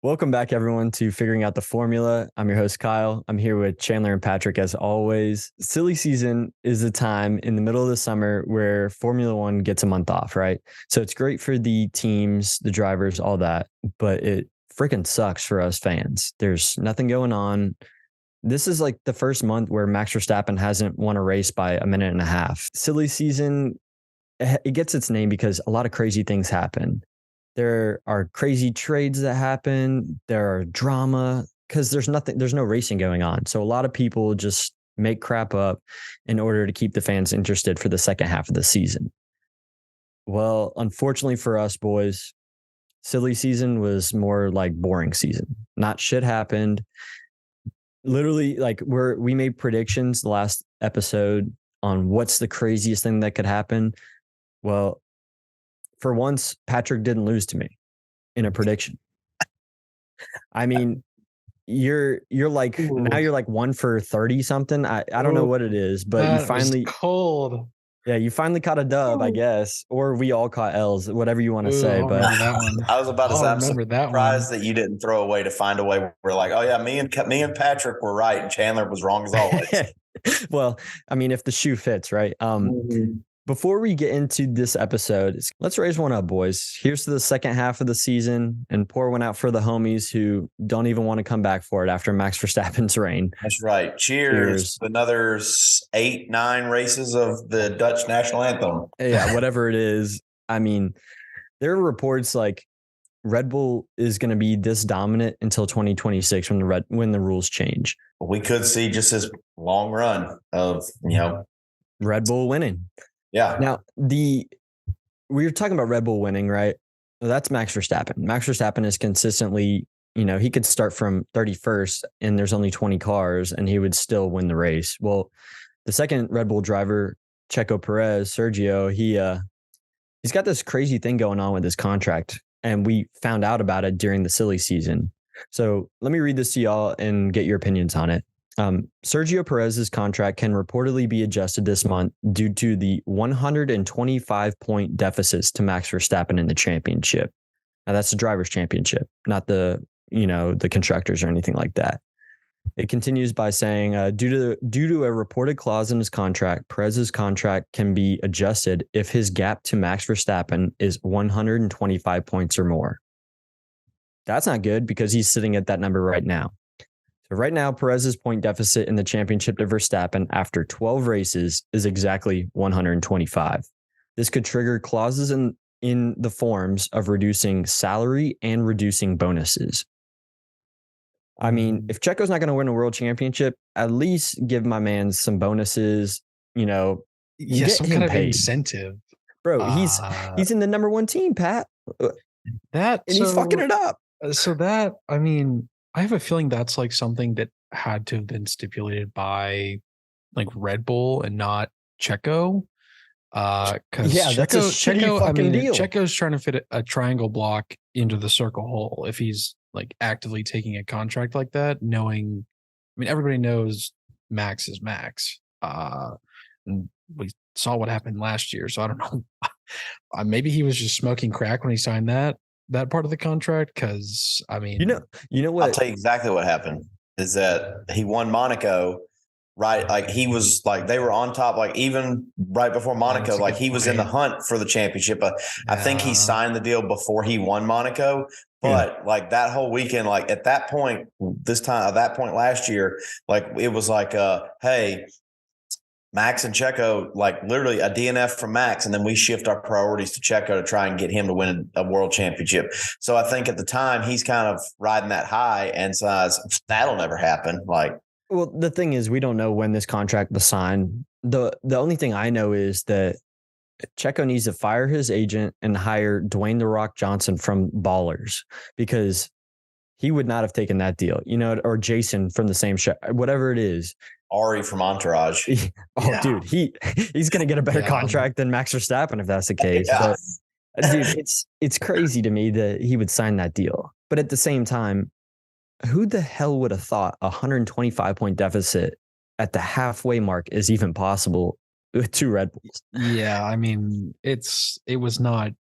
Welcome back, everyone, to Figuring Out the Formula. I'm your host, Kyle. I'm here with Chandler and Patrick, as always. Silly season is a time in the middle of the summer where Formula One gets a month off, right? So it's great for the teams, the drivers, all that, but it freaking sucks for us fans. There's nothing going on. This is like the first month where Max Verstappen hasn't won a race by a minute and a half. Silly season, it gets its name because a lot of crazy things happen. There are crazy trades that happen. There are drama because there's no racing going on. So a lot of people just make crap up in order to keep the fans interested for the second half of the season. Well, unfortunately for us boys, silly season was more like boring season. Not shit happened. Literally, like we made predictions the last episode on what's the craziest thing that could happen. Well, for once, Patrick didn't lose to me in a prediction. I mean, you're like now you're like 1 for 30 something. I don't know what it is, but you finally cold. Yeah, you finally caught a dub, I guess, or we all caught L's, whatever you want to say. But that one. I was about to say, I'm surprised that you didn't throw away to find a way. We're like, oh yeah, me and Patrick were right, and Chandler was wrong as always. Well, I mean, if the shoe fits, right? Before we get into this episode, let's raise one up, boys. Here's to the second half of the season and pour one out for the homies who don't even want to come back for it after Max Verstappen's reign. That's right. Cheers. Another 8-9 races of the Dutch national anthem. Yeah, whatever it is. I mean, there are reports like Red Bull is going to be this dominant until 2026 when the rules change. We could see just this long run of, Red Bull winning. Yeah. Now, we were talking about Red Bull winning, right? Well, that's Max Verstappen. Max Verstappen is consistently, he could start from 31st and there's only 20 cars and he would still win the race. Well, the second Red Bull driver, Checo Perez, Sergio, he's got this crazy thing going on with his contract. And we found out about it during the silly season. So let me read this to y'all and get your opinions on it. Sergio Perez's contract can reportedly be adjusted this month due to the 125-point deficits to Max Verstappen in the championship. Now that's the driver's championship, not the constructors or anything like that. It continues by saying, due to a reported clause in his contract, Perez's contract can be adjusted if his gap to Max Verstappen is 125 points or more. That's not good because he's sitting at that number right now. So right now, Perez's point deficit in the championship to Verstappen after 12 races is exactly 125. This could trigger clauses in the forms of reducing salary and reducing bonuses. I mean, if Checo's not going to win a world championship, at least give my man some bonuses, some kind of incentive. Bro, he's in the number one team, Pat. He's fucking it up. I have a feeling that's like something that had to have been stipulated by like Red Bull and not Checo. That's a shitty fucking deal. Checo's trying to fit a triangle block into the circle hole. If he's like actively taking a contract like that, everybody knows Max is Max. And we saw what happened last year. So I don't know. Maybe he was just smoking crack when he signed that part of the contract. Cause you know what? I'll tell you exactly what happened is that he won Monaco, right? Like he was like, they were on top, like even right before Monaco, like he was in the hunt for the championship. I think he signed the deal before he won Monaco, but like that whole weekend, like at that point last year, like it was like, hey, Max and Checo, like literally a DNF from Max, and then we shift our priorities to Checo to try and get him to win a world championship. So I think at the time he's kind of riding that high and says that'll never happen. Like, well, the thing is, we don't know when this contract was signed. The only thing I know is that Checo needs to fire his agent and hire Dwayne "The Rock" Johnson from Ballers because he would not have taken that deal, or Jason from the same show, whatever it is. Ari from Entourage. Dude, he's going to get a better contract than Max Verstappen if that's the case. Yeah. But, dude, it's crazy to me that he would sign that deal. But at the same time, who the hell would have thought a 125-point deficit at the halfway mark is even possible with two Red Bulls? Yeah, it was not.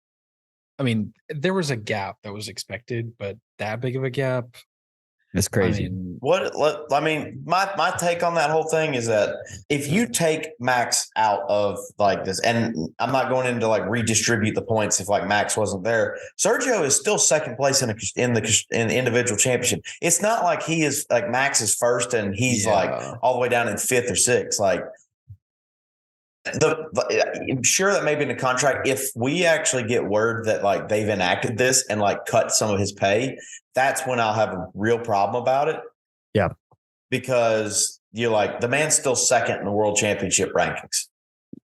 There was a gap that was expected, but that big of a gap. It's crazy. My take on that whole thing is that if you take Max out of like this, and I'm not going into like redistribute the points if like Max wasn't there, Sergio is still second place in the individual championship. It's not like he is like Max is first and he's like all the way down in fifth or sixth. Like I'm sure that may be in the contract. If we actually get word that like they've enacted this and like cut some of his pay, that's when I'll have a real problem about it. Yeah. Because you're like, the man's still second in the world championship rankings.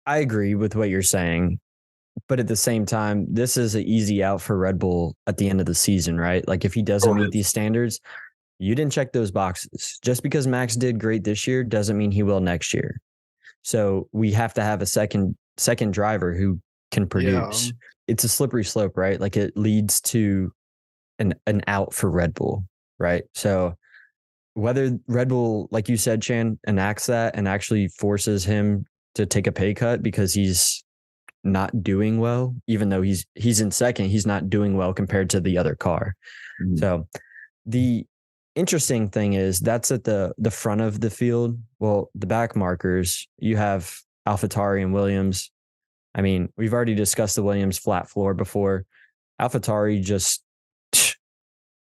I agree with what you're saying. But at the same time, this is an easy out for Red Bull at the end of the season, right? Like if he doesn't meet these standards, you didn't check those boxes. Just because Max did great this year doesn't mean he will next year. So we have to have a second driver who can produce. Yeah. It's a slippery slope, right? Like it leads to an out for Red Bull, right? So whether Red Bull, like you said, Chan, enacts that and actually forces him to take a pay cut because he's not doing well, even though he's in second, he's not doing well compared to the other car. Mm-hmm. So the interesting thing is that's at the front of the field. Well, the back markers, you have AlphaTauri and Williams. I mean, we've already discussed the Williams flat floor before. AlphaTauri just,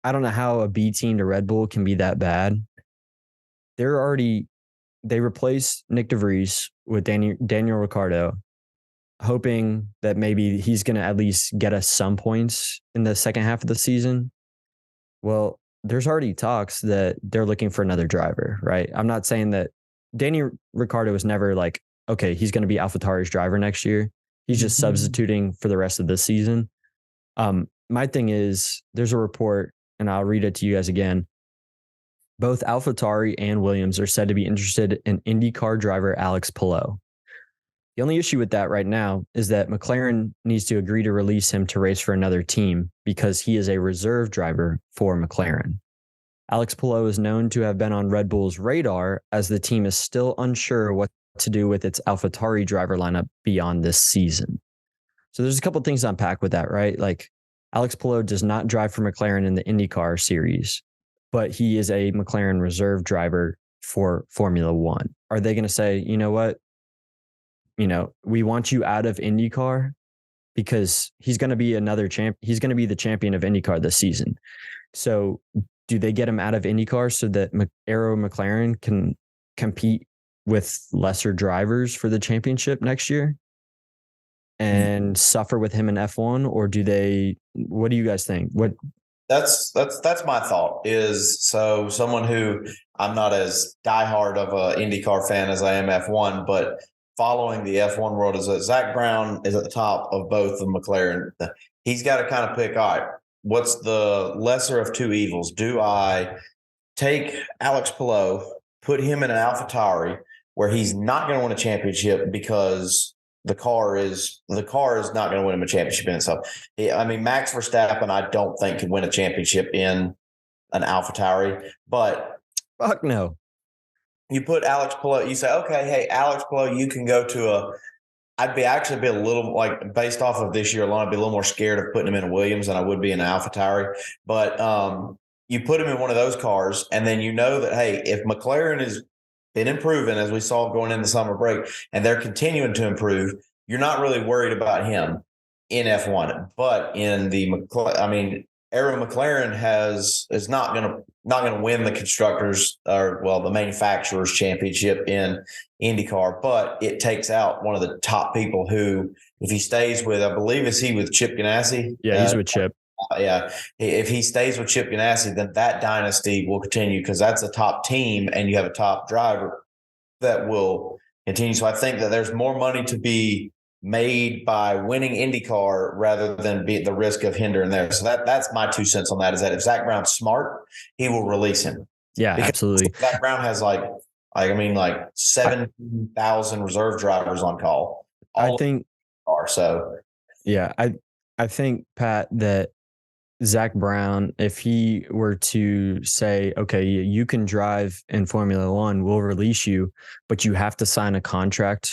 I don't know how a B team to Red Bull can be that bad. They replaced Nick DeVries with Daniel Ricciardo, hoping that maybe he's going to at least get us some points in the second half of the season. Well, there's already talks that they're looking for another driver, right? I'm not saying that Daniel Ricciardo was never like, okay, he's going to be AlphaTauri's driver next year. He's just substituting for the rest of the season. My thing is, there's a report, and I'll read it to you guys again. Both AlphaTauri and Williams are said to be interested in IndyCar driver Alex Palou. The only issue with that right now is that McLaren needs to agree to release him to race for another team because he is a reserve driver for McLaren. Alex Palou is known to have been on Red Bull's radar as the team is still unsure what to do with its AlphaTauri driver lineup beyond this season. So there's a couple of things to unpack with that, right? Like Alex Palou does not drive for McLaren in the IndyCar series, but he is a McLaren reserve driver for Formula One. Are they going to say, you know what? We want you out of IndyCar because he's going to be another champ. He's going to be the champion of IndyCar this season. So do they get him out of IndyCar so that Arrow McLaren can compete with lesser drivers for the championship next year and suffer with him in F1? Or what do you guys think? That's my thought is, so someone who I'm not as diehard of a IndyCar fan as I am F1, but following the F1 world is that Zach Brown is at the top of both the McLaren. He's got to kind of pick, all right, what's the lesser of two evils? Do I take Alex Palou, put him in an AlphaTauri where he's not going to win a championship because the car is not going to win him a championship in itself? I mean, Max Verstappen, I don't think could win a championship in an AlphaTauri, but fuck no. You put Alex Palou, you say, okay, hey, Alex Palou, you can go to I'd be a little, like, based off of this year alone, I'd be a little more scared of putting him in a Williams than I would be in an AlphaTauri. But you put him in one of those cars, and then you know that, hey, if McLaren has been improving, as we saw going into summer break, and they're continuing to improve, you're not really worried about him in F1. But in Arrow McLaren is not going to win the constructors the manufacturers championship in IndyCar, but it takes out one of the top people who, if he stays with, I believe, is he with Chip Ganassi? Yeah, he's with Chip. Yeah. If he stays with Chip Ganassi, then that dynasty will continue because that's a top team and you have a top driver that will continue. So I think that there's more money to be made by winning IndyCar rather than be at the risk of hindering there. So that's my 2 cents on that, is that if Zach Brown's smart, he will release him. Yeah, because absolutely. Zach Brown has like 17,000 reserve drivers on call. I think are so. Yeah, I think, Pat, that Zach Brown, if he were to say, okay, you can drive in Formula One, we'll release you, but you have to sign a contract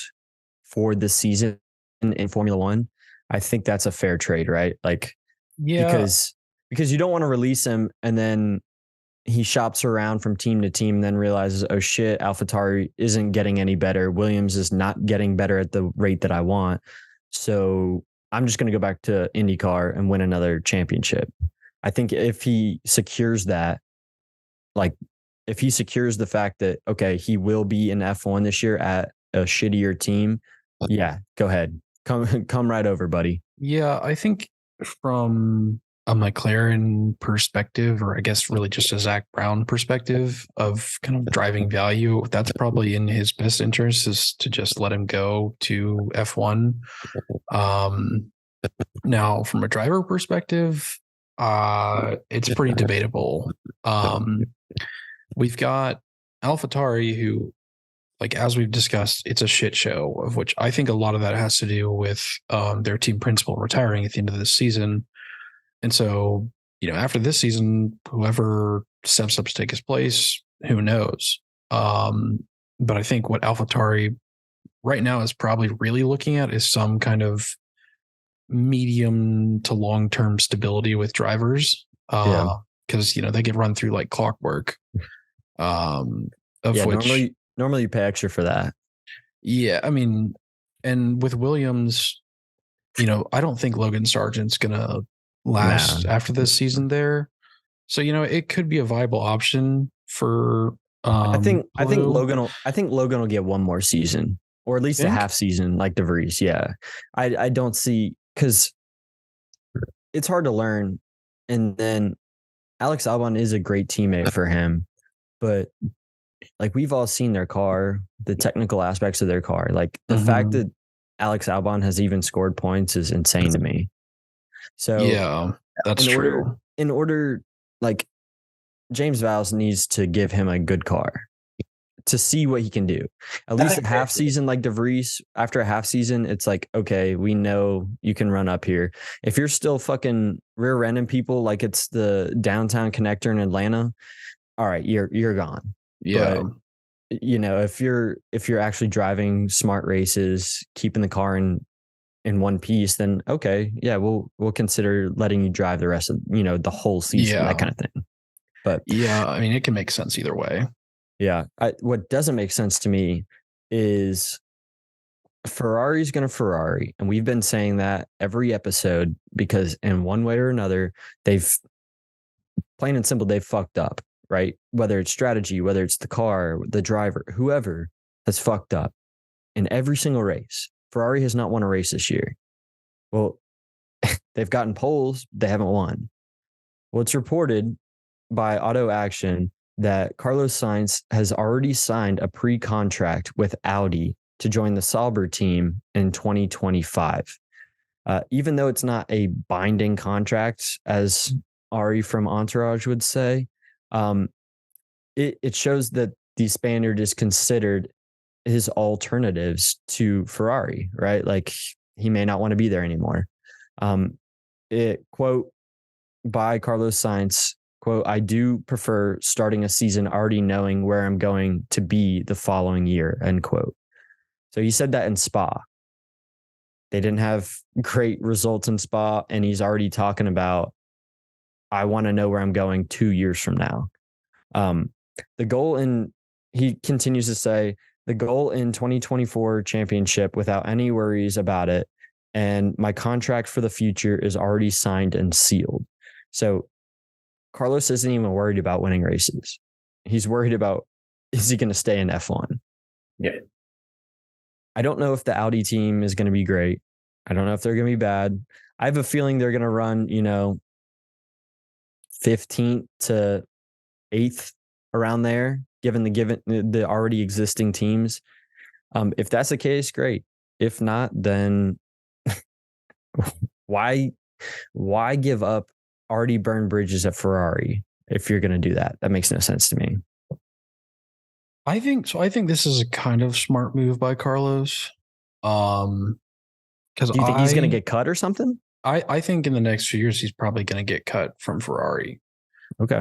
for this season in Formula One, I think that's a fair trade, right? Like, yeah, because because you don't want to release him and then he shops around from team to team, then realizes, oh shit, AlphaTauri isn't getting any better. Williams is not getting better at the rate that I want. So I'm just going to go back to IndyCar and win another championship. I think if he secures that, like if he secures the fact that, okay, he will be in F1 this year at a shittier team, yeah, go ahead. Come right over, buddy. Yeah, I think from a McLaren perspective, or I guess really just a Zach Brown perspective of kind of driving value, that's probably in his best interest, is to just let him go to F1. Now, from a driver perspective, it's pretty debatable. We've got AlphaTauri, who, like, as we've discussed, it's a shit show, of which I think a lot of that has to do with their team principal retiring at the end of this season. And so, after this season, whoever steps up to take his place, who knows? But I think what AlphaTauri right now is probably really looking at is some kind of medium to long-term stability with drivers. Because, they get run through like clockwork. Normally you pay extra for that. Yeah, I mean, and with Williams, I don't think Logan Sargent's gonna last after this season there. So it could be a viable option for. I think Logan will get one more season, or at least a half season, like De Vries. Yeah, I don't see, because it's hard to learn, and then Alex Albon is a great teammate for him, but like we've all seen their car, the technical aspects of their car. Like the fact that Alex Albon has even scored points is insane to me. So yeah, that's true. In order, like James Vowles needs to give him a good car to see what he can do. At least a half season, like De Vries. After a half season, it's like, okay, we know you can run up here. If you're still fucking rear-ending people like it's the downtown connector in Atlanta, all right, you're gone. Yeah. But, if you're actually driving smart races, keeping the car in one piece, then okay, yeah, we'll consider letting you drive the rest of the whole season, that kind of thing. But yeah, I mean, it can make sense either way. Yeah, what doesn't make sense to me is Ferrari's going to Ferrari, and we've been saying that every episode because in one way or another, they've plain and simple, they've fucked up, right? Whether it's strategy, whether it's the car, the driver, whoever has fucked up in every single race. Ferrari has not won a race this year. Well, they've gotten poles, they haven't won. Well, it's reported by Auto Action that Carlos Sainz has already signed a pre-contract with Audi to join the Sauber team in 2025. Even though it's not a binding contract, as Ari from Entourage would say, it shows that the Spaniard is considered his alternatives to Ferrari, right? Like he may not want to be there anymore. Quote by Carlos Sainz, quote, I do prefer starting a season already knowing where I'm going to be the following year, end quote. So he said that in Spa. They didn't have great results in Spa, and he's already talking about, I want to know where I'm going 2 years from now. The goal he continues to say, the goal in 2024 championship without any worries about it. And my contract for the future is already signed and sealed. So Carlos isn't even worried about winning races. He's worried about, is he going to stay in F1? Yeah. I don't know if the Audi team is going to be great. I don't know if they're going to be bad. I have a feeling they're going to run, 15th to 8th around there, given the already existing teams. If that's the case, great. If not, then why give up already burned bridges at Ferrari if you're going to do that? That makes no sense to me. I think this is a kind of smart move by Carlos. Because do you think he's going to get cut or something? I think in the next few years he's probably going to get cut from Ferrari. Okay.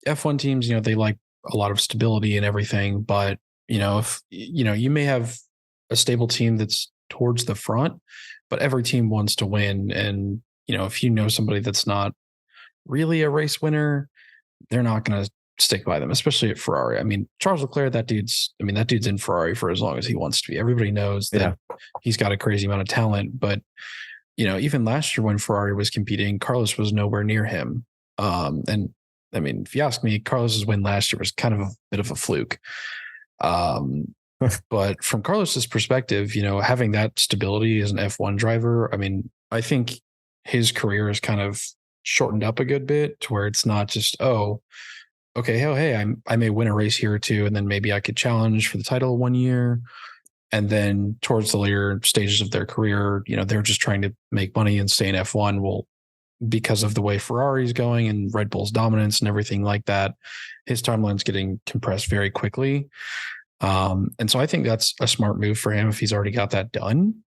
F1 teams, they like a lot of stability and everything, but if you may have a stable team that's towards the front, but every team wants to win, and if somebody that's not really a race winner, they're not going to stick by them, especially at Ferrari. I mean, Charles Leclerc, that dude's in Ferrari for as long as he wants to be. Everybody knows that he's got a crazy amount of talent, but even last year when Ferrari was competing, Carlos was nowhere near him. And I mean, if you ask me, Carlos's win last year was kind of a bit of a fluke. But from Carlos's perspective, having that stability as an F1 driver, I mean, I think his career is kind of shortened up a good bit to where it's not just, I may win a race here or two, and then maybe I could challenge for the title 1 year. And then towards the later stages of their career, they're just trying to make money and stay in F1. Well, because of the way Ferrari's going and Red Bull's dominance and everything like that, his timeline's getting compressed very quickly. And so I think that's a smart move for him if he's already got that done.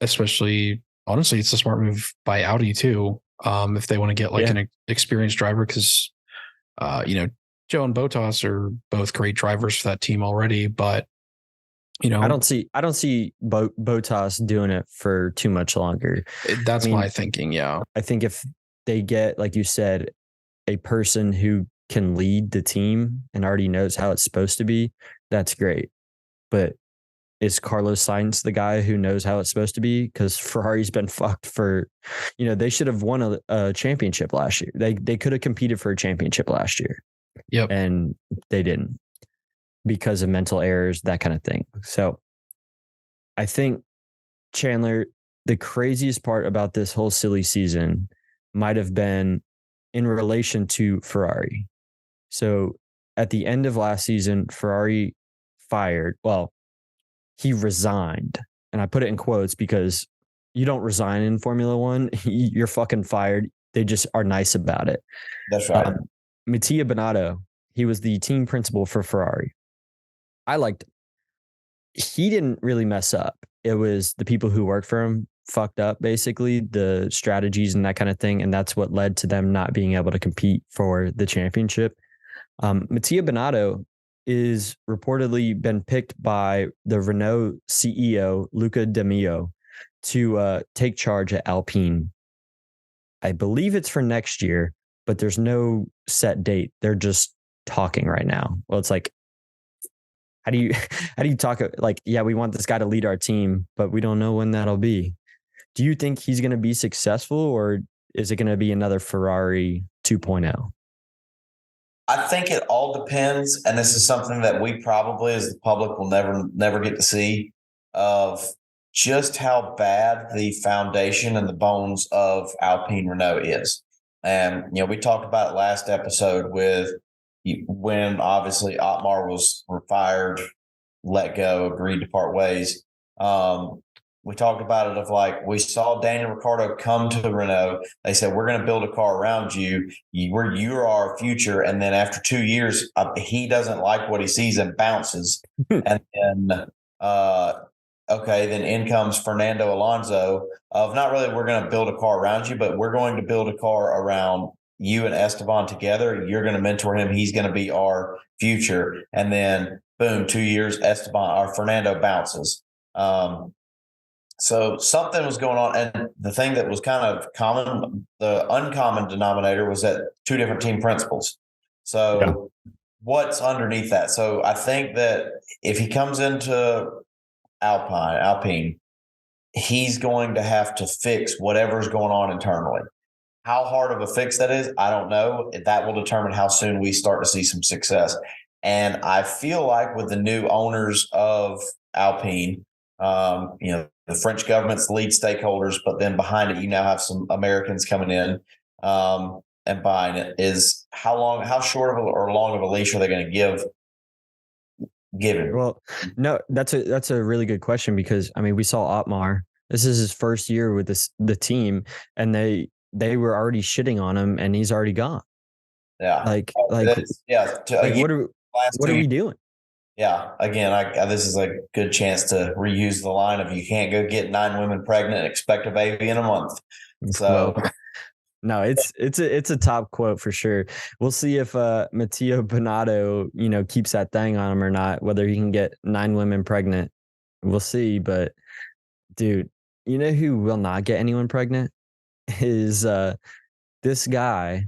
Especially, honestly, it's a smart move by Audi too. If they want to get an experienced driver, because, Joe and Bottas are both great drivers for that team already, but I don't see Bottas doing it for too much longer. That's my thinking. Yeah. I think if they get, like you said, a person who can lead the team and already knows how it's supposed to be, that's great. But is Carlos Sainz the guy who knows how it's supposed to be? Because Ferrari's been fucked for, they should have won a championship last year. They could have competed for a championship last year. Yep. And they didn't, because of mental errors, that kind of thing. So I think, Chandler, the craziest part about this whole silly season might have been in relation to Ferrari. So at the end of last season, Ferrari he resigned. And I put it in quotes because you don't resign in Formula One. You're fucking fired. They just are nice about it. That's right. Mattia Binotto, he was the team principal for Ferrari. I liked him. He didn't really mess up. It was the people who worked for him fucked up, basically, the strategies and that kind of thing. And that's what led to them not being able to compete for the championship. Mattia Binotto is reportedly been picked by the Renault CEO, Luca De Meo, to take charge at Alpine. I believe it's for next year, but there's no set date. They're just talking right now. Well, it's like, how do you talk? Like, yeah, we want this guy to lead our team, but we don't know when that'll be. Do you think he's going to be successful, or is it going to be another Ferrari 2.0? I think it all depends, and this is something that we probably, as the public, will never get to see, of just how bad the foundation and the bones of Alpine Renault is. And we talked about it last episode with when obviously Otmar was fired, let go, agreed to part ways. We talked about it of we saw Daniel Ricciardo come to Renault. They said, we're going to build a car around you. You're our future. And then after 2 years, he doesn't like what he sees and bounces. And then, then in comes Fernando Alonso of not really, we're going to build a car around you, but we're going to build a car around you and Esteban together. You're going to mentor him. He's going to be our future. And then boom, 2 years, Fernando bounces. So something was going on. And the thing that was kind of common, the uncommon denominator, was that two different team principals. So what's underneath that? So I think that if he comes into Alpine, he's going to have to fix whatever's going on internally. How hard of a fix that is, I don't know. That will determine how soon we start to see some success. And I feel like with the new owners of Alpine, the French government's lead stakeholders, but then behind it, you now have some Americans coming in and buying it. Is how short of or long of a leash are they going to give him? Well, no, that's a really good question, because we saw Otmar. This is his first year with the team, and they were already shitting on him, and he's already gone. Yeah, what are we doing? Yeah, again, this is a good chance to reuse the line of you can't go get 9 women pregnant and expect a baby in a month. So, no, it's a top quote for sure. We'll see if Mattia Binotto, keeps that thing on him or not, whether he can get 9 women pregnant. We'll see. But dude, who will not get anyone pregnant is the this guy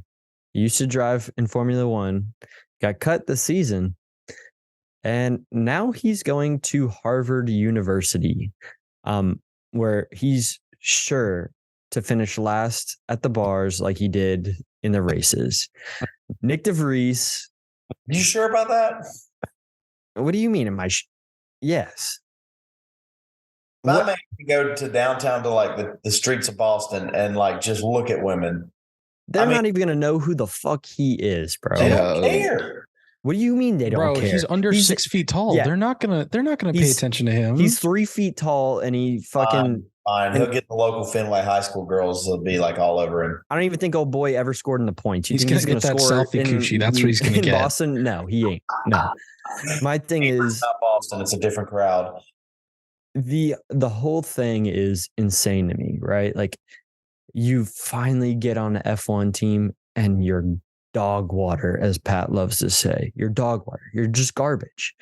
used to drive in Formula One, got cut this season, and now he's going to Harvard University, where he's sure to finish last at the bars like he did in the races. Nick DeVries. You sure about that? What do you mean? Yes. My man can go to downtown to like the streets of Boston and like just look at women. They're not even gonna know who the fuck he is, bro. They don't care. What do you mean they don't care? He's under 6 feet tall. Yeah. They're not gonna pay attention to him. He's 3 feet tall and he fucking fine. He'll get the local Fenway High School girls. They'll be like all over him. I don't even think old boy ever scored in the points. He's gonna get that selfie coochie. That's what he's gonna get. In Boston, no, he ain't. No. My thing is not Boston. It's a different crowd. The whole thing is insane to me, right? Like, you finally get on the F1 team and you're dog water, as Pat loves to say. You're dog water. You're just garbage.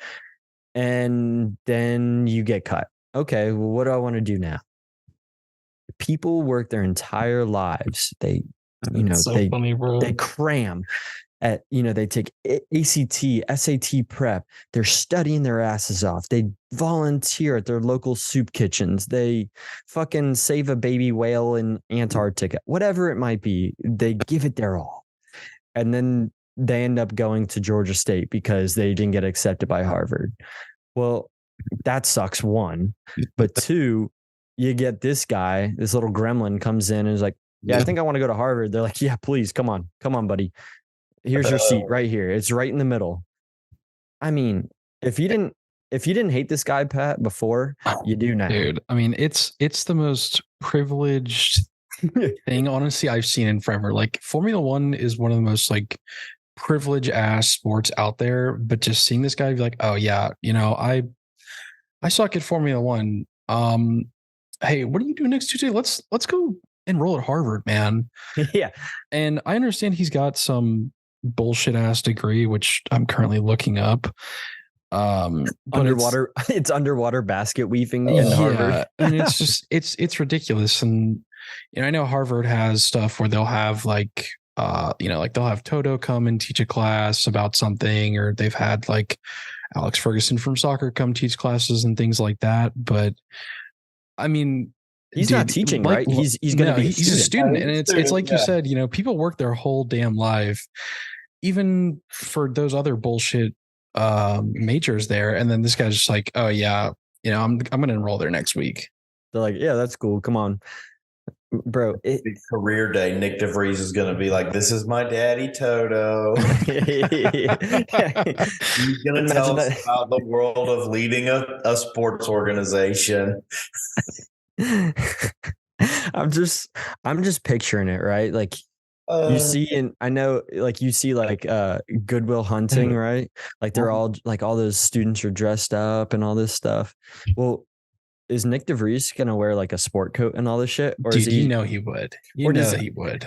And then you get cut. Okay, well, what do I want to do now? People work their entire lives. They cram at, they take ACT, SAT prep. They're studying their asses off. They volunteer at their local soup kitchens. They fucking save a baby whale in Antarctica, whatever it might be. They give it their all. And then they end up going to Georgia State because they didn't get accepted by Harvard. Well, that sucks, one. But two, you get this guy, this little gremlin comes in and is like, yeah, I think I want to go to Harvard. They're like, yeah, please, come on, buddy. Here's your seat right here. It's right in the middle. I mean, if you didn't hate this guy, Pat, before, you do now. Dude, I mean, it's the most privileged thing, honestly, I've seen in forever. Like, Formula One is one of the most like privileged ass sports out there. But just seeing this guy be like, oh yeah, I suck at Formula One. Hey, what are you doing next Tuesday? Let's go enroll at Harvard, man. Yeah. And I understand he's got some bullshit ass degree, which I'm currently looking up. But it's underwater basket weaving in Harvard. And it's just it's ridiculous. And I know Harvard has stuff where they'll have like like they'll have Toto come and teach a class about something, or they've had like Alex Ferguson from soccer come teach classes and things like that. But I mean, he's not teaching, right? He's going to be he's a student. And it's like you said, people work their whole damn life, even for those other bullshit majors there. And then this guy's just like, oh yeah, I'm going to enroll there next week. They're like, yeah, that's cool. Come on, bro. Career day. Nick DeVries is going to be like, this is my daddy, Toto. He's going to tell us about the world of leading a sports organization. I'm just picturing it, right? Like, you see, and I know, like, you see like Goodwill Hunting, right? Like, they're all like, all those students are dressed up and all this stuff. Well, is Nick DeVries gonna wear like a sport coat and all this shit, or dude, is he? He would. He would.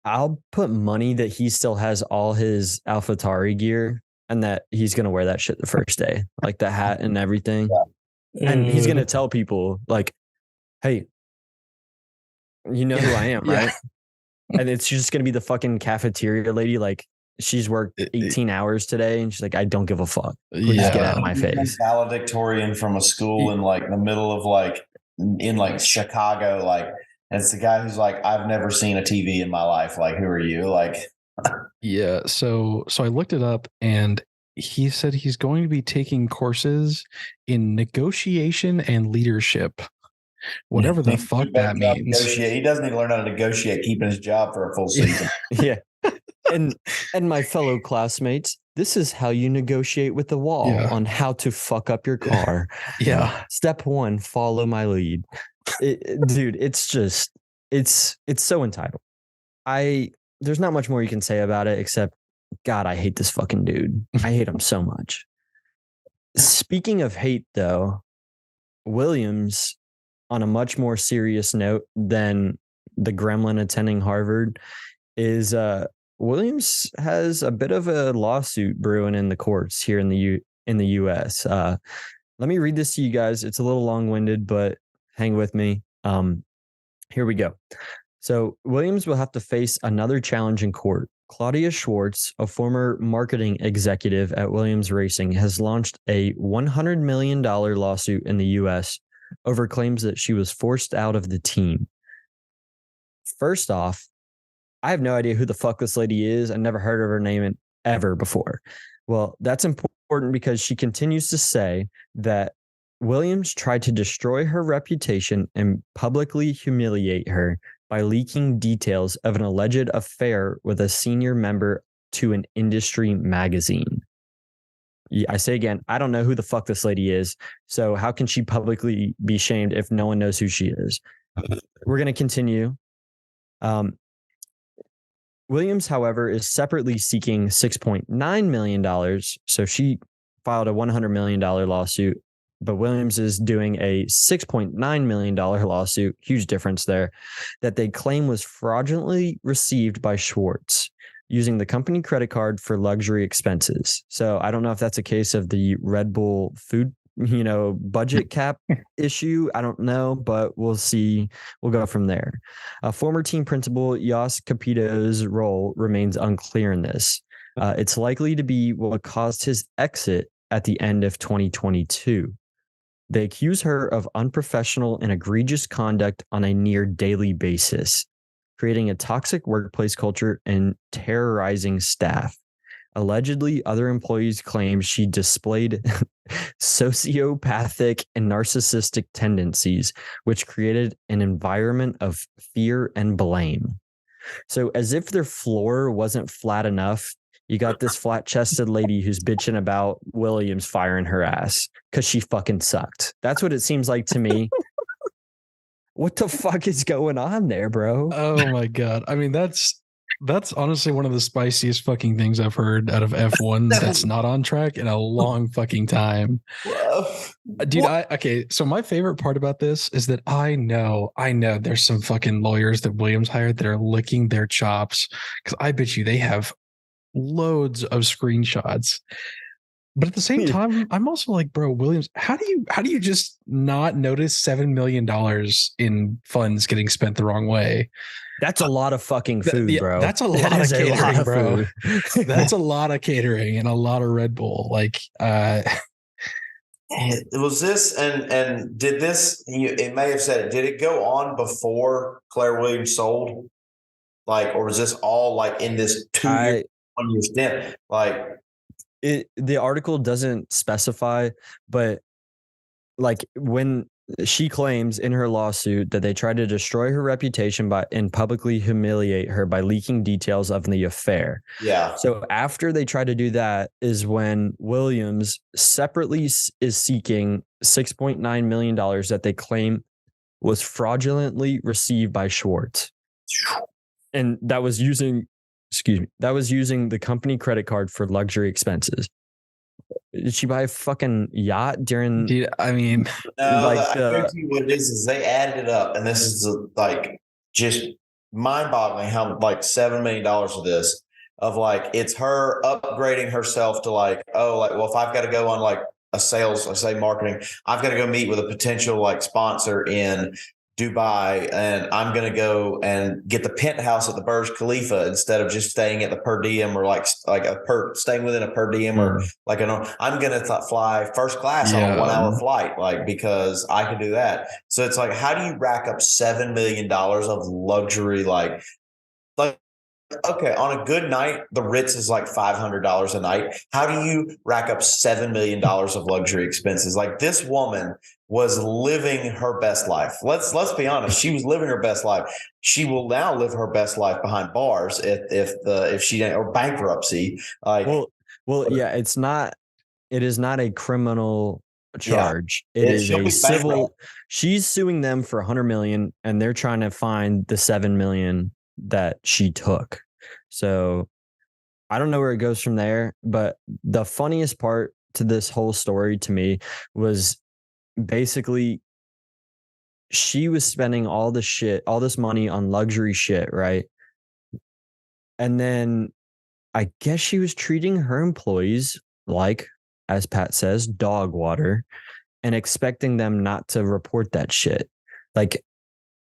I'll put money that he still has all his AlphaTauri gear, and that he's gonna wear that shit the first day, like the hat and everything. Yeah. And he's gonna tell people like, "Hey, you know who I am, right?" And it's just gonna be the fucking cafeteria lady, like, she's worked 18 hours today, and she's like, I don't give a fuck. Please get out of my face. Valedictorian from a school in like the middle of like in like Chicago, like, and it's the guy who's like, I've never seen a TV in my life. Like, who are you? Like, yeah. So I looked it up, and he said he's going to be taking courses in negotiation and leadership. Whatever the fuck that means. He doesn't even learn how to negotiate keeping his job for a full season. Yeah. And my fellow classmates, this is how you negotiate with the wall on how to fuck up your car. Yeah. Step 1, follow my lead. Dude, it's just, it's so entitled. There's not much more you can say about it except, God, I hate this fucking dude. I hate him so much. Speaking of hate, though, Williams, on a much more serious note than the gremlin attending Harvard, is Williams has a bit of a lawsuit brewing in the courts here in the U.S. Let me read this to you guys. It's a little long-winded, but hang with me. Here we go. So Williams will have to face another challenge in court. Claudia Schwartz, a former marketing executive at Williams Racing, has launched a $100 million lawsuit in the U.S. over claims that she was forced out of the team. First off, I have no idea who the fuck this lady is. I never heard of her name ever before. Well, that's important because she continues to say that Williams tried to destroy her reputation and publicly humiliate her by leaking details of an alleged affair with a senior member to an industry magazine. I say again, I don't know who the fuck this lady is. So how can she publicly be shamed if no one knows who she is? We're going to continue. Williams, however, is separately seeking $6.9 million. So she filed a $100 million lawsuit, but Williams is doing a $6.9 million lawsuit, huge difference there, that they claim was fraudulently received by Schwartz using the company credit card for luxury expenses. So I don't know if that's a case of the Red Bull food, budget cap issue. I don't know, but we'll see. We'll go from there. Former team principal Yos Capito's role remains unclear in this. It's likely to be what caused his exit at the end of 2022. They accuse her of unprofessional and egregious conduct on a near daily basis, creating a toxic workplace culture and terrorizing staff. Allegedly, other employees claim she displayed sociopathic and narcissistic tendencies, which created an environment of fear and blame. So as if their floor wasn't flat enough, you got this flat-chested lady who's bitching about Williams firing her ass because she fucking sucked. That's what it seems like to me. What the fuck is going on there, bro? Oh my God. I mean, that's honestly one of the spiciest fucking things I've heard out of F1 that's not on track in a long fucking time. Dude, so my favorite part about this is that I know there's some fucking lawyers that Williams hired that are licking their chops, because I bet you they have loads of screenshots. But at the same time, I'm also like, bro, Williams, how do you just not notice $7 million in funds getting spent the wrong way? That's a lot of fucking food, bro. That's a lot of catering, bro. That's a lot of catering and a lot of Red Bull. Like, was this and did this? It may have said it. Did it go on before Claire Williams sold? Like, or was this all like in this 2-year, 1-year stint? Like, the article doesn't specify, but like when she claims in her lawsuit that they tried to destroy her reputation and publicly humiliate her by leaking details of the affair. Yeah. So after they try to do that is when Williams separately is seeking $6.9 million that they claim was fraudulently received by Schwartz. And that was using the company credit card for luxury expenses. Did she buy a fucking yacht during? Dude, I mean, no, like what it is they added it up, and this is like just mind-boggling how like $7 million of this of like it's her upgrading herself to like, oh, like, well, if I've got to go on like a sales, let's say marketing, I've got to go meet with a potential like sponsor in Dubai, and I'm going to go and get the penthouse at the Burj Khalifa instead of just staying at the per diem or staying within a per diem or like I'm going to fly first class on a 1-hour flight, like, because I can do that. So it's like, how do you rack up $7 million of luxury? Like, okay, on a good night, the Ritz is like $500 a night. How do you rack up $7 million of luxury expenses? Like, this woman was living her best life. Let's be honest. She was living her best life. She will now live her best life behind bars if she didn't, or bankruptcy. Like, yeah, it is not a criminal charge. Yeah. It is a civil. She's suing them for $100 million, and they're trying to find the $7 million that she took. So I don't know where it goes from there, but the funniest part to this whole story to me was basically she was spending all this money on luxury shit, right? And then I guess she was treating her employees like, as Pat says, dog water, and expecting them not to report that shit. Like,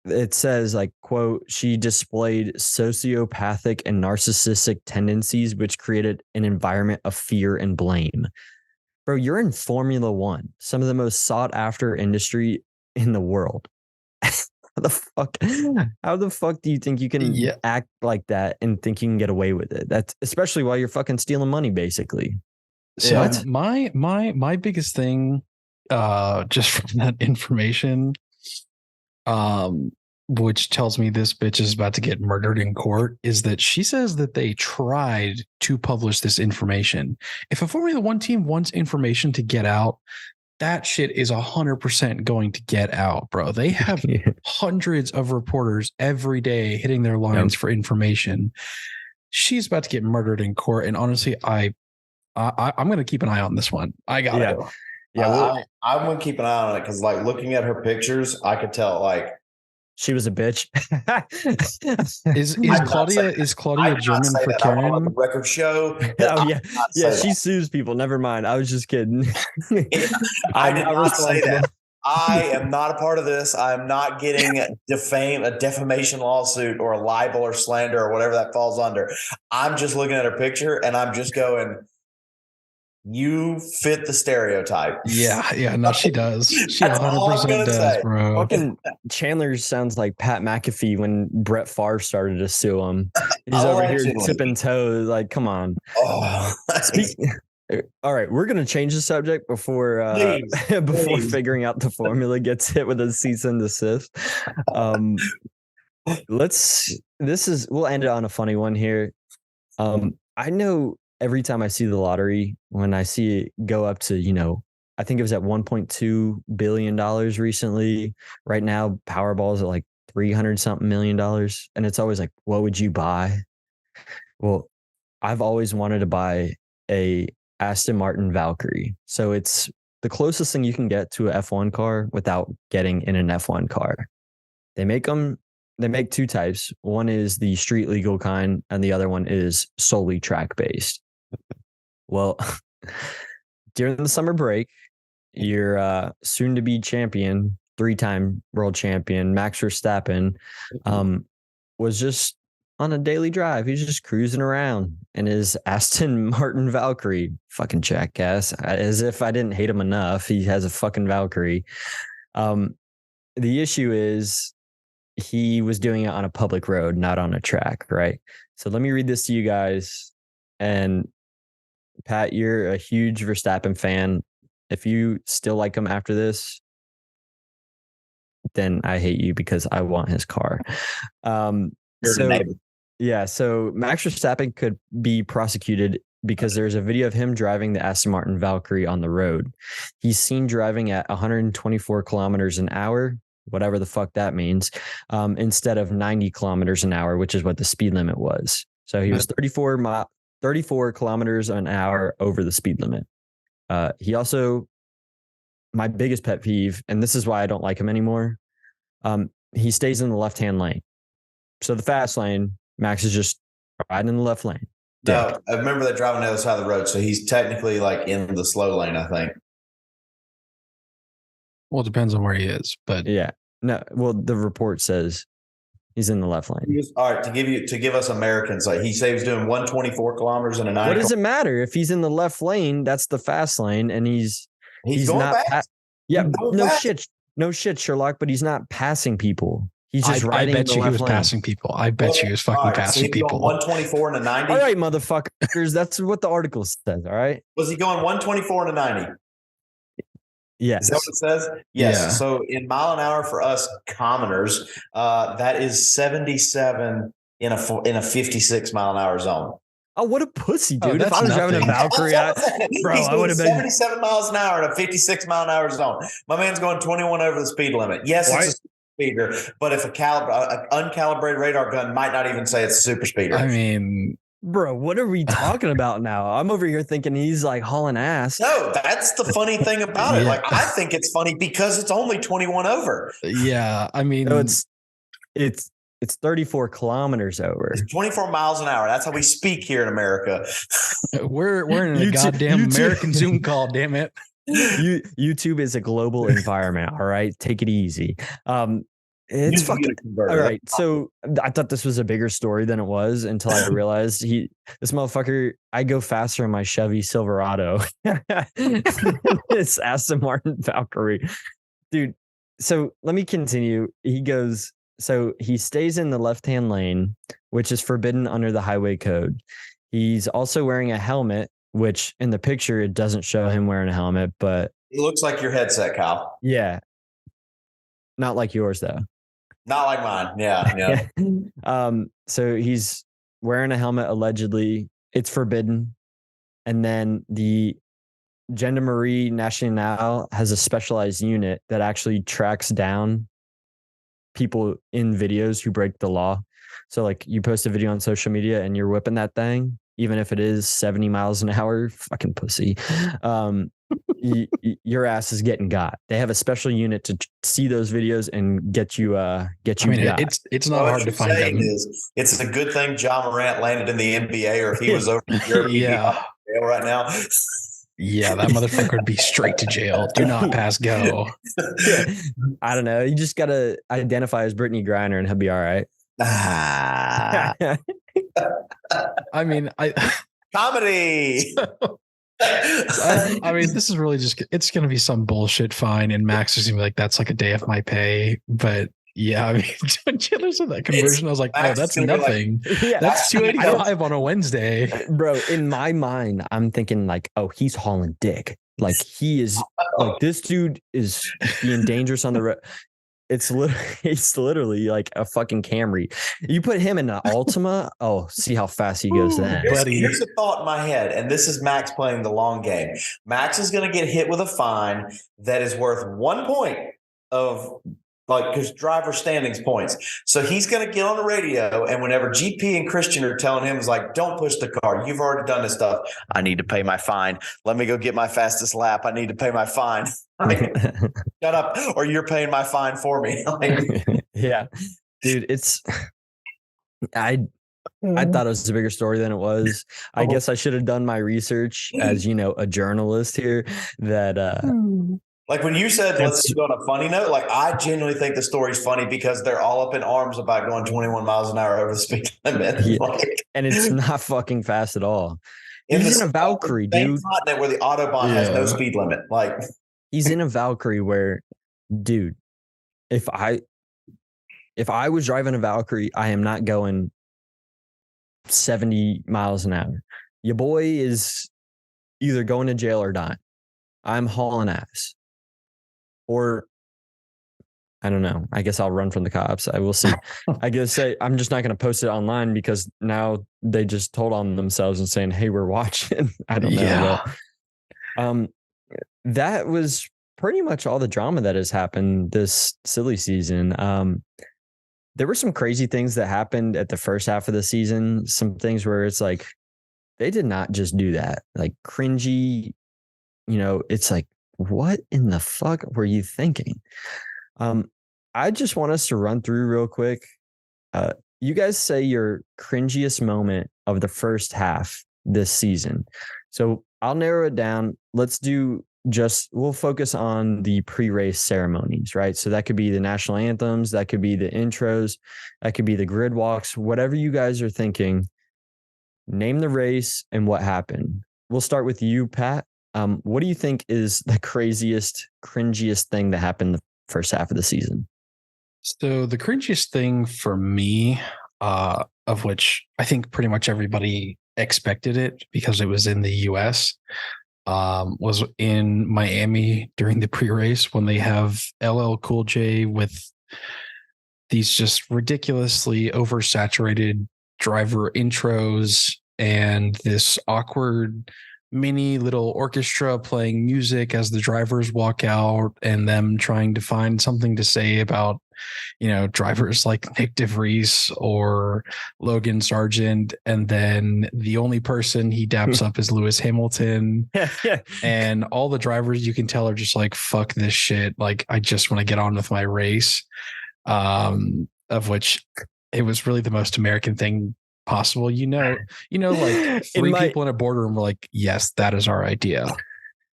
it says like, quote, she displayed sociopathic and narcissistic tendencies, which created an environment of fear and blame. Bro, you're in Formula One, some of the most sought after industry in the world. How the fuck do you think you can act like that and think you can get away with it? That's especially while you're fucking stealing money, basically. So what? my biggest thing, just from that information, which tells me this bitch is about to get murdered in court, is that she says that they tried to publish this information. If a Formula One team wants information to get out, that shit is 100% going to get out, bro. They have hundreds of reporters every day hitting their lines for information. She's about to get murdered in court, and honestly, I'm going to keep an eye on this one. I got it. Yeah, I'm going to keep an eye on it because, like, looking at her pictures, I could tell, like, she was a bitch. Is Claudia German for Karen? The record show. She sues people. Never mind. I was just kidding. I did not say that. I am not a part of this. I am not getting a defamation lawsuit or a libel or slander or whatever that falls under. I'm just looking at her picture and I'm just going, you fit the stereotype. Yeah. No, she does. She 100% does, bro. Fucking Chandler sounds like Pat McAfee when Brett Favre started to sue him. He's over here tipping toes. Like, come on. Oh, all right, we're gonna change the subject before figuring out the formula gets hit with a cease and desist. We'll end it on a funny one here. I know every time I see the lottery, when I see it go up to, I think it was at $1.2 billion recently. Right now, Powerball is at like $300 something million. And it's always like, what would you buy? Well, I've always wanted to buy a Aston Martin Valkyrie. So it's the closest thing you can get to a F1 car without getting in an F1 car. They make two types. One is the street legal kind, and the other one is solely track based. Well, during the summer break, your soon to be champion, 3-time world champion, Max Verstappen, was just on a daily drive. He's just cruising around in his Aston Martin Valkyrie. Fucking jackass. As if I didn't hate him enough. He has a fucking Valkyrie. The issue is he was doing it on a public road, not on a track, right? So let me read this to you guys. And Pat, you're a huge Verstappen fan. If you still like him after this, then I hate you because I want his car. So Max Verstappen could be prosecuted because there's a video of him driving the Aston Martin Valkyrie on the road. He's seen driving at 124 kilometers an hour, whatever the fuck that means, instead of 90 kilometers an hour, which is what the speed limit was. So he was 34 kilometers an hour over the speed limit. He also, my biggest pet peeve, and this is why I don't like him anymore, he stays in the left-hand lane. So the fast lane, Max is just riding in the left lane. No, I remember that driving the other side of the road. So he's technically like in the slow lane, I think. Well, it depends on where he is, but yeah. No, well, the report says he's in the left lane. All right, to give us Americans, like he says, he's doing 124 kilometers in a 90. What does it matter if he's in the left lane? That's the fast lane, and he's going not. fast. No shit, Sherlock. But he's not passing people. He's just riding. I bet you he was passing people. I bet you he was fucking passing people. 124 and a 90. All right, motherfuckers. That's what the article says. All right. Was he going 124 and a 90? Yes. Is that what it says? Yes. Yeah. So in mile an hour for us commoners, that is 77 in a 56 mile an hour zone. Oh, what a pussy, dude. If I was driving a Valkyrie, I would have been 77 miles an hour in a 56 mile an hour zone. My man's going 21 over the speed limit. Yes, it's a super speeder, but if an uncalibrated radar gun might not even say it's a super speeder. I mean, bro, what are we talking about now? I'm over here thinking he's like hauling ass. No, that's the funny thing about it. Like, I think it's funny because it's only 21 over. Yeah, I mean, no, it's 34 kilometers over. It's 24 miles an hour. That's how we speak here in America. We're in a goddamn American Zoom call, damn it. YouTube is a global environment. All right. Take it easy. It's fucking all right. So I thought this was a bigger story than it was until I realized this motherfucker. I go faster in my Chevy Silverado. It's Aston Martin Valkyrie, dude. So let me continue. So he stays in the left-hand lane, which is forbidden under the highway code. He's also wearing a helmet, which in the picture it doesn't show him wearing a helmet, but it looks like your headset, Kyle. Yeah, not like yours though. Not like mine. Yeah. So he's wearing a helmet allegedly. It's forbidden. And then the Gendarmerie Nationale has a specialized unit that actually tracks down people in videos who break the law. So like you post a video on social media and you're whipping that thing, even if it is 70 miles an hour, fucking pussy. Your ass is getting got. They have a special unit to see those videos and get you. I mean, got. It's not hard to find them. It's a good thing John Morant landed in the NBA, or if he was over here, jail right now. Yeah, that motherfucker would be straight to jail. Do not pass go. I don't know. You just gotta identify as Brittany Griner, and he'll be all right. I mean, comedy. I mean, this is really it's going to be some bullshit fine. And Max is going to be like, that's like a day of my pay. But yeah, I mean, when Chandler said that conversion, I was like, oh, that's nothing. Like, that's $285 on a Wednesday. Bro, in my mind, I'm thinking like, oh, he's hauling dick. Like he is like, this dude is being dangerous on the road. It's literally like a fucking Camry. You put him in an Altima. Oh, see how fast he goes then. Here's a thought in my head, and this is Max playing the long game. Max is going to get hit with a fine that is worth 1 point of because driver standings points. So he's going to get on the radio, and whenever GP and Christian are telling him, is like, don't push the car. You've already done this stuff. I need to pay my fine. Let me go get my fastest lap. I need to pay my fine. Like, shut up, or you're paying my fine for me. Yeah, dude, I thought it was a bigger story than it was. I guess I should have done my research as, a journalist here that, like when you said, let's go on a funny note, like I genuinely think the story's funny because they're all up in arms about going 21 miles an hour over the speed limit. Yeah. And it's not fucking fast at all. He's in a Valkyrie, dude. Continent where the Autobahn has no speed limit. Like he's in a Valkyrie where, dude, if I was driving a Valkyrie, I am not going 70 miles an hour. Your boy is either going to jail or dying. I'm hauling ass. Or I don't know. I guess I'll run from the cops. I will see. I guess I'm just not going to post it online because now they just told on themselves and saying, hey, we're watching. I don't know. Yeah. That was pretty much all the drama that has happened this silly season. There were some crazy things that happened at the first half of the season. Some things where it's like, they did not just do that. Like cringy, it's like, what in the fuck were you thinking? I just want us to run through real quick. You guys say your cringiest moment of the first half this season. So I'll narrow it down. We'll focus on the pre-race ceremonies, right? So that could be the national anthems, that could be the intros, that could be the grid walks, whatever you guys are thinking. Name the race and what happened. We'll start with you, Pat. What do you think is the cringiest thing that happened the first half of the season? So the cringiest thing for me, of which I think pretty much everybody expected it because it was in the US, was in Miami during the pre-race when they have LL Cool J with these just ridiculously oversaturated driver intros and this awkward mini little orchestra playing music as the drivers walk out and them trying to find something to say about, drivers like Nick DeVries or Logan Sargent. And then the only person he daps up is Lewis Hamilton. And all the drivers you can tell are just like, fuck this shit. Like, I just want to get on with my race. Of which it was really the most American thing possible. Like three people in a boardroom were like, yes, that is our idea.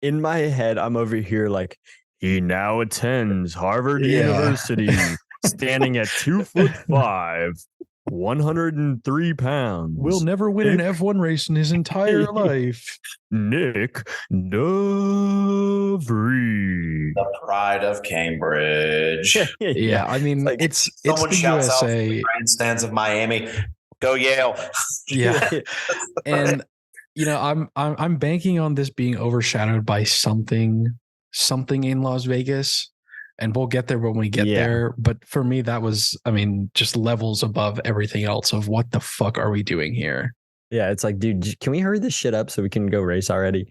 In my head, I'm over here like, he now attends Harvard University. standing at 2'5", 103 pounds. Will never win an F1 race in his entire life. Nick DeVries. The pride of Cambridge. Yeah, I mean, like, it's Someone the shouts out from USA. the grandstands of Miami, "Go Yale!" Yeah, and I'm banking on this being overshadowed by something in Las Vegas, and we'll get there when we get there. But for me, that was, I mean, just levels above everything else of what the fuck are we doing here? Yeah, it's like, dude, can we hurry this shit up so we can go race already?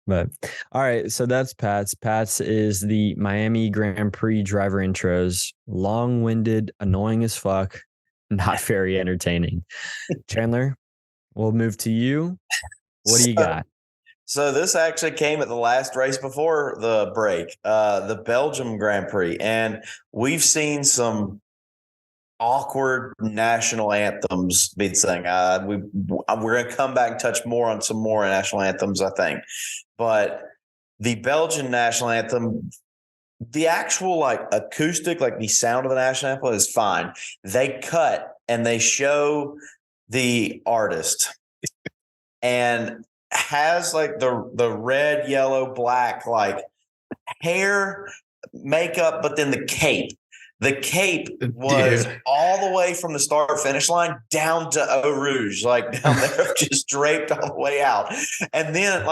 But all right, so that's Pat's. Pat's is the Miami Grand Prix driver intros. Long-winded, annoying as fuck, not very entertaining. Chandler, we'll move to you. What do you got? So this actually came at the last race before the break, the Belgium Grand Prix, and we've seen some awkward national anthems being sung. We're going to come back and touch more on some more national anthems, I think. But the Belgian national anthem, the actual like acoustic, like the sound of the national anthem is fine. They cut and they show the artist and has like the red, yellow, black, like hair, makeup, but then the cape. The cape was all the way from the start finish line down to Eau Rouge, like down there, just draped all the way out. And then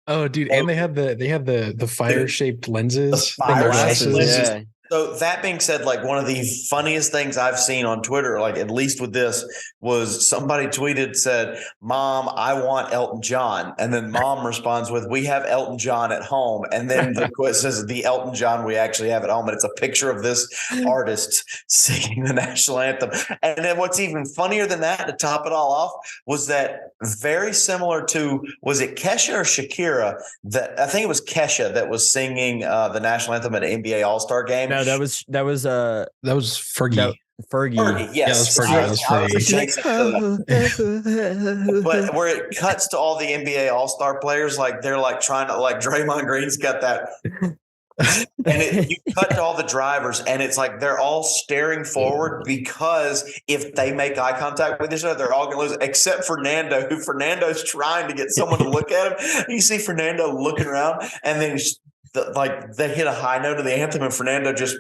oh, dude, and they have the fire shaped lenses, the fire glasses. lenses. Yeah. So that being said, like one of the funniest things I've seen on Twitter, like at least with this, was somebody tweeted, said, "Mom, I want Elton John." And then mom responds with, "We have Elton John at home." And then the quote says, "The Elton John we actually have at home." And it's a picture of this artist singing the national anthem. And then what's even funnier than that, to top it all off, was that very similar to, was it Kesha or Shakira? That I think it was Kesha that was singing the national anthem at an NBA All-Star game. No, that was Fergie. Fergie, yes. Yeah, that was Fergie. But where it cuts to all the NBA All-Star players, like they're like trying to, like Draymond Green's got that. And you cut to all the drivers, and it's like they're all staring forward, because if they make eye contact with each other, they're all going to lose, except Fernando, who Fernando's trying to get someone to look at him. You see Fernando looking around, and then they hit a high note of the anthem, and Fernando just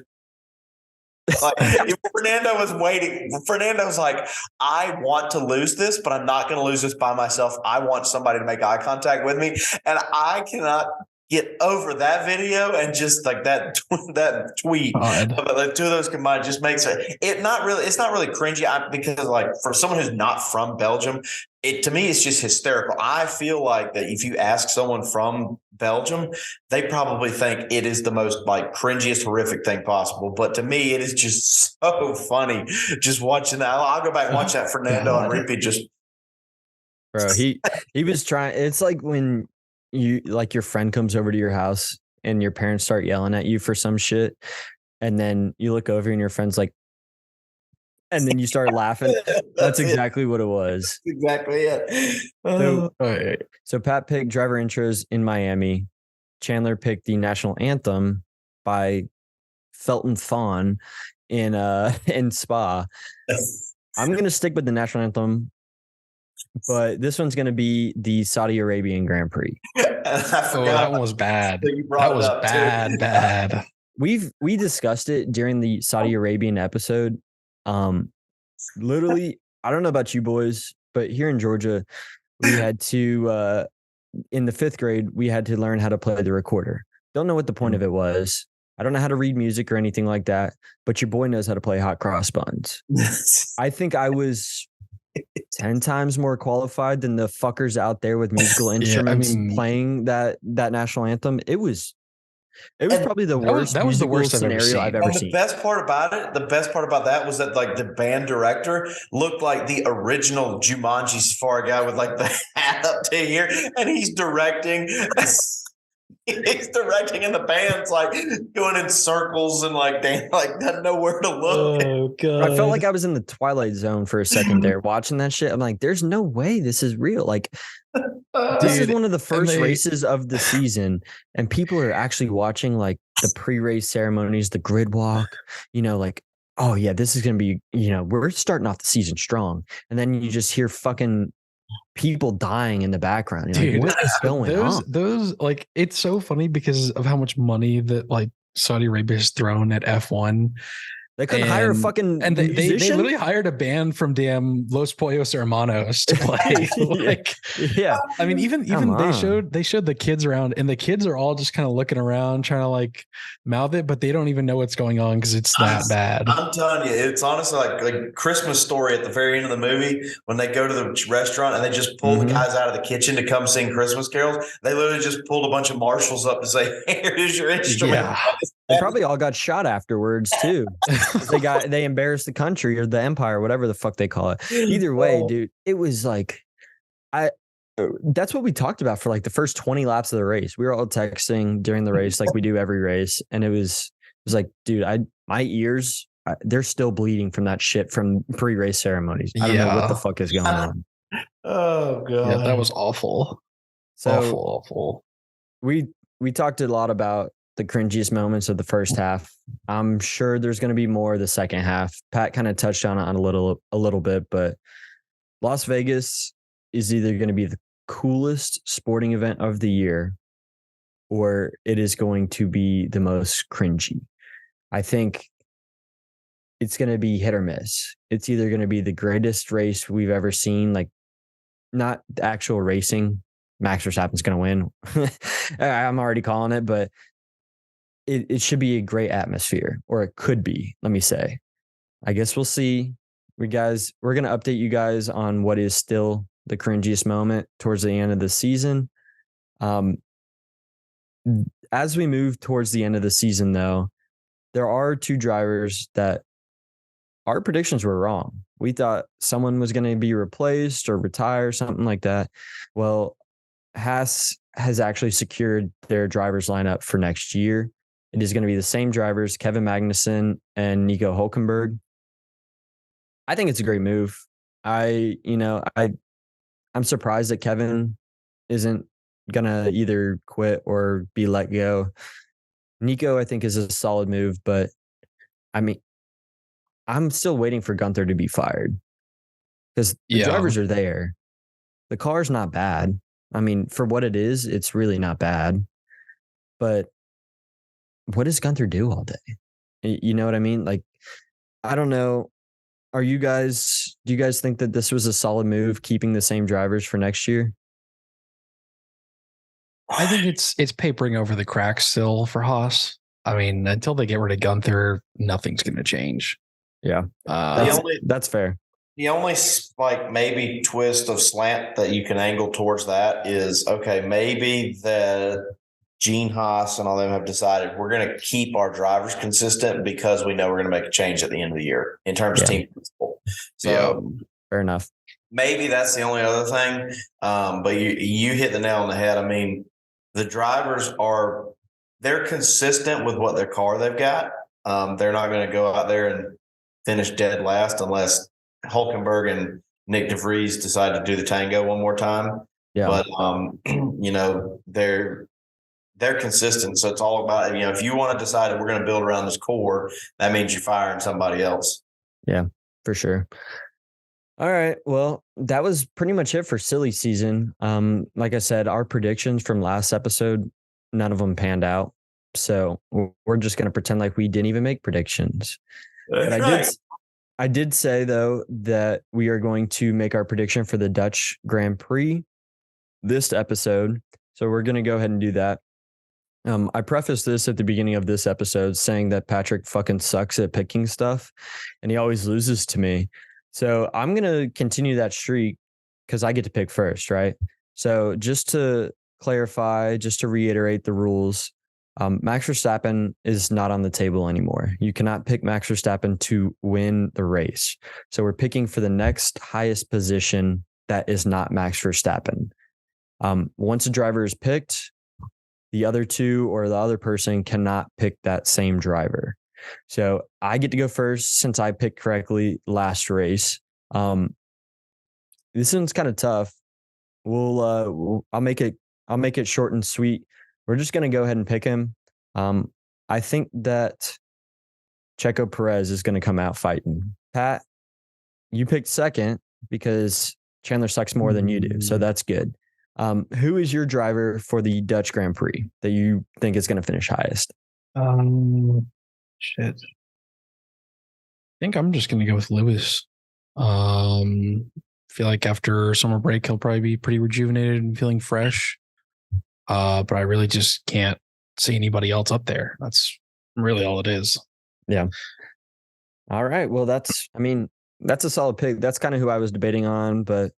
like, if Fernando was waiting, Fernando's like, "I want to lose this, but I'm not going to lose this by myself. I want somebody to make eye contact with me." And I cannot get over that video, and just like that tweet about the two of those combined just makes it's not really cringy, because like for someone who's not from Belgium, to me it's just hysterical. I feel like that if you ask someone from Belgium, they probably think it is the most like cringiest, horrific thing possible. But to me, it is just so funny just watching that. I'll go back and watch that Fernando on repeat. Just bro, he was trying. It's like when you, like, your friend comes over to your house and your parents start yelling at you for some shit, and then you look over and your friend's like, and then you start laughing. That's exactly what it was. Exactly it. So Pat picked driver intros in Miami. Chandler picked the national anthem by Felton Thon in Spa. I'm going to stick with the national anthem, but this one's going to be the Saudi Arabian Grand Prix. That one was bad. That was bad. We discussed it during the Saudi Arabian episode. Literally, I don't know about you boys, but here in Georgia, we had to, in the 5th grade, we had to learn how to play the recorder. Don't know what the point of it was. I don't know how to read music or anything like that, but your boy knows how to play hot cross buns. I think I was 10 times more qualified than the fuckers out there with musical instruments playing that national anthem. It was probably the worst. That was the worst scenario I've ever seen. The best part about that was that like the band director looked like the original Jumanji Safari guy with like the hat up to here, and he's directing. He's directing, and the band's like going in circles and like doesn't know where to look. Oh god! I felt like I was in the Twilight Zone for a second there, watching that shit. I'm like, there's no way this is real. Like, this is one of the first races of the season, and people are actually watching like the pre-race ceremonies, the grid walk, like, oh yeah, this is going to be, we're starting off the season strong. And then you just hear fucking people dying in the background. You're Dude, like, what is going on? Those like, it's so funny because of how much money that like Saudi Arabia has thrown at F1. They couldn't hire a fucking they musician? literally hired a band from damn Los Pollos Hermanos to play. Like, yeah. I mean, even they showed the kids around, and the kids are all just kind of looking around, trying to like mouth it, but they don't even know what's going on because it's that bad. I'm telling you, it's honestly like Christmas Story at the very end of the movie when they go to the restaurant and they just pull the guys out of the kitchen to come sing Christmas carols. They literally just pulled a bunch of marshals up to say, "Here's your instrument." Yeah. They probably all got shot afterwards too. They embarrassed the country or the empire, whatever the fuck they call it. Either way, dude, it was like that's what we talked about for like the first 20 laps of the race. We were all texting during the race like we do every race, and it was like, dude, my ears they're still bleeding from that shit from pre-race ceremonies. I don't know what the fuck is going on. Oh god, yeah, that was awful. So awful. We talked a lot about the cringiest moments of the first half. I'm sure there's going to be more the second half. Pat kind of touched on it a little bit, but Las Vegas is either going to be the coolest sporting event of the year or it is going to be the most cringy. I think it's going to be hit or miss. It's either going to be the greatest race we've ever seen, like not the actual racing. Max Verstappen's going to win. I'm already calling it, but it should be a great atmosphere, or it could be, let me say. I guess we'll see. We're going to update you guys on what is still the cringiest moment towards the end of the season. As we move towards the end of the season, though, there are two drivers that our predictions were wrong. We thought someone was going to be replaced or retire, something like that. Well, Haas has actually secured their drivers lineup for next year. It is going to be the same drivers, Kevin Magnussen and Nico Hülkenberg. I think it's a great move. I'm surprised that Kevin isn't going to either quit or be let go. Nico, I think, is a solid move, but I mean, I'm still waiting for Gunther to be fired because the drivers are there. The car's not bad. I mean, for what it is, it's really not bad. But what does Gunther do all day? You know what I mean? Like, I don't know. Do you guys think that this was a solid move, keeping the same drivers for next year? I think it's papering over the cracks still for Haas. I mean, until they get rid of Gunther, nothing's going to change. Yeah, that's fair. The only like maybe twist of slant that you can angle towards that is, okay, maybe that Gene Haas and all them have decided we're going to keep our drivers consistent because we know we're going to make a change at the end of the year in terms of team principle. So fair enough. Maybe that's the only other thing. But you hit the nail on the head. I mean, the drivers they're consistent with what their car they've got. They're not going to go out there and finish dead last unless Hülkenberg and Nick DeVries decide to do the tango one more time. Yeah. But they're consistent. So it's all about, if you want to decide that we're going to build around this core, that means you're firing somebody else. Yeah, for sure. All right. Well, that was pretty much it for silly season. Like I said, our predictions from last episode, none of them panned out. So we're just going to pretend like we didn't even make predictions. But I did say, though, that we are going to make our prediction for the Dutch Grand Prix this episode. So we're going to go ahead and do that. I prefaced this at the beginning of this episode saying that Patrick fucking sucks at picking stuff and he always loses to me. So I'm going to continue that streak because I get to pick first, right? So just to clarify, just to reiterate the rules, Max Verstappen is not on the table anymore. You cannot pick Max Verstappen to win the race. So we're picking for the next highest position that is not Max Verstappen. Once a driver is picked, the other two or the other person cannot pick that same driver. So I get to go first since I picked correctly last race. This one's kind of tough. I'll make it short and sweet. We're just going to go ahead and pick him. I think that Checo Perez is going to come out fighting. Pat, you picked second because Chandler sucks more than you do. So that's good. Who is your driver for the Dutch Grand Prix that you think is going to finish highest? Shit. I think I'm just going to go with Lewis. Feel like after summer break, he'll probably be pretty rejuvenated and feeling fresh. But I really just can't see anybody else up there. That's really all it is. Yeah. All right. Well, that's a solid pick. That's kind of who I was debating on, but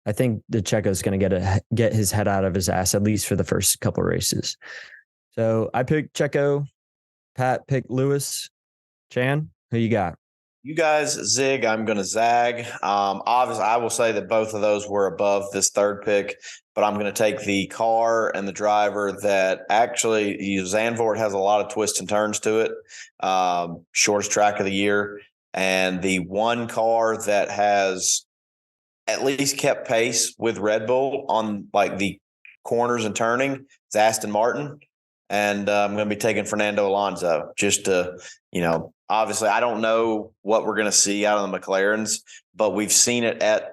I think the Checo's going to get his head out of his ass, at least for the first couple of races. So I picked Checo. Pat picked Lewis. Chan, who you got? You guys zig, I'm going to zag. Obviously, I will say that both of those were above this third pick, but I'm going to take the car and the driver that actually Zandvoort has a lot of twists and turns to it. Shortest track of the year. And the one car that has at least kept pace with Red Bull on like the corners and turning is Aston Martin. And I'm going to be taking Fernando Alonso just to, obviously I don't know what we're going to see out of the McLarens, but we've seen it at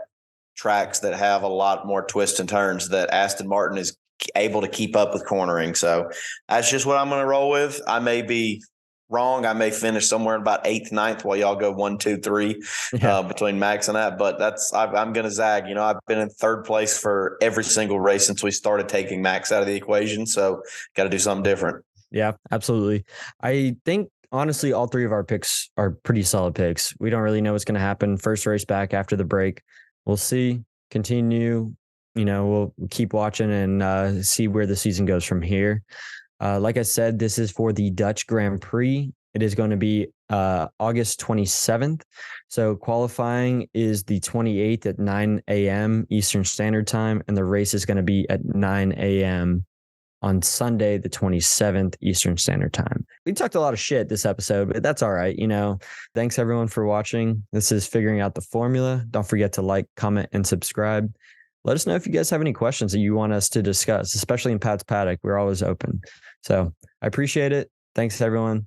tracks that have a lot more twists and turns that Aston Martin is able to keep up with cornering. So that's just what I'm going to roll with. I may be wrong. I may finish somewhere in about 8th, 9th while y'all go 1, 2, 3 between Max and that. But I'm going to zag. I've been in third place for every single race since we started taking Max out of the equation. So got to do something different. Yeah, absolutely. I think honestly, all three of our picks are pretty solid picks. We don't really know what's going to happen. First race back after the break. We'll see. Continue. We'll keep watching and see where the season goes from here. Like I said, this is for the Dutch Grand Prix. It is going to be August 27th. So qualifying is the 28th at 9 a.m. Eastern Standard Time, and the race is going to be at 9 a.m. on Sunday, the 27th Eastern Standard Time. We talked a lot of shit this episode, but that's all right. Thanks everyone for watching. This is Figuring Out the Formula. Don't forget to like, comment, and subscribe. Let us know if you guys have any questions that you want us to discuss, especially in Pat's Paddock. We're always open. So I appreciate it. Thanks, everyone.